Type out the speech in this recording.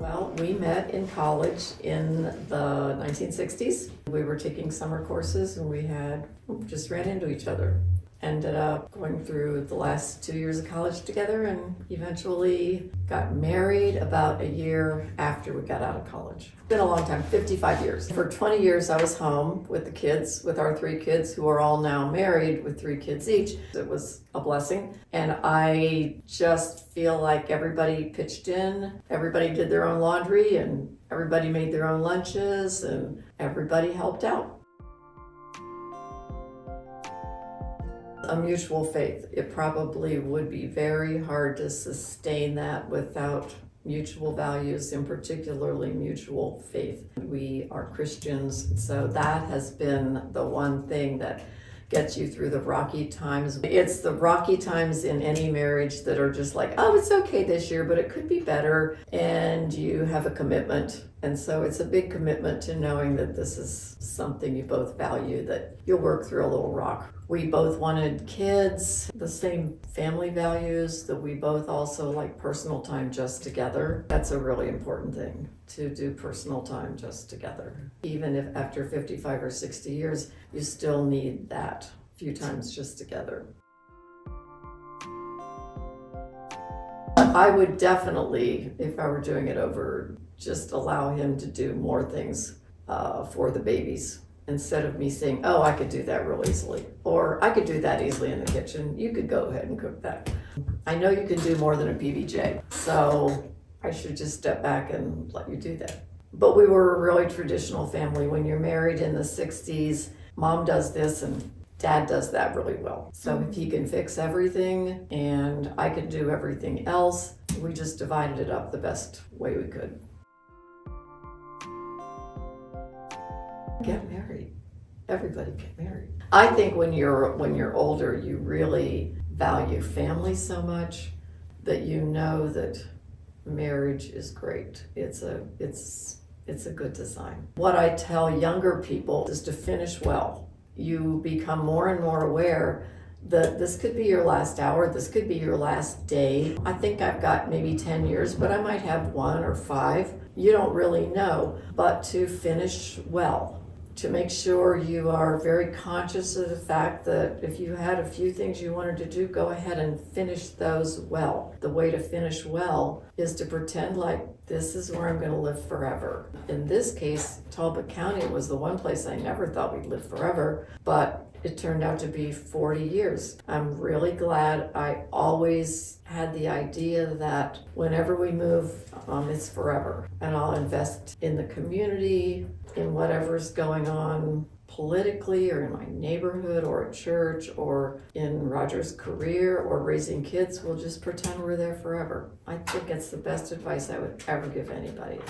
Well, we met in college in the 1960s. We were taking summer courses and we just ran into each other. Ended up going through the last 2 years of college together and eventually got married about a year after we got out of college. It's been a long time, 55 years. For 20 years I was home with the kids, with our 3 kids who are all now married with 3 kids each. It was a blessing. And I just feel like everybody pitched in, everybody did their own laundry and everybody made their own lunches and everybody helped out. A mutual faith. It probably would be very hard to sustain that without mutual values, and particularly mutual faith. We are Christians, so that has been the one thing that gets you through the rocky times. It's the rocky times in any marriage that are just like, oh, it's okay this year, but it could be better, and you have a commitment. And so it's a big commitment to knowing that this is something you both value, that you'll work through a little rock. We both wanted kids, the same family values, that we both also like personal time just together. That's a really important thing, to do personal time just together. Even if after 55 or 60 years, you still need that few times just together. I would definitely, if I were doing it over, just allow him to do more things for the babies. Instead of me saying, oh, I could do that real easily, or I could do that easily in the kitchen. You could go ahead and cook that. I know you can do more than a PBJ, so I should just step back and let you do that. But we were a really traditional family. When you're married in the 60s, mom does this and dad does that really well. So if he can fix everything and I can do everything else, we just divided it up the best way we could. Get married. Everybody get married. I think when you're older, you really value family so much that you know that marriage is great. It's a good design. What I tell younger people is to finish well. You become more and more aware that this could be your last hour, this could be your last day. I think I've got maybe 10 years, but I might have 1 or 5. You don't really know, but to finish well. To make sure you are very conscious of the fact that if you had a few things you wanted to do, go ahead and finish those well. The way to finish well is to pretend like this is where I'm going to live forever. In this case, Talbot County was the one place I never thought we'd live forever, but it turned out to be 40 years. I'm really glad. I always had the idea that whenever we move, it's forever. And I'll invest in the community, in whatever's going on politically or in my neighborhood or at church or in Roger's career or raising kids. We'll just pretend we're there forever. I think it's the best advice I would ever give anybody.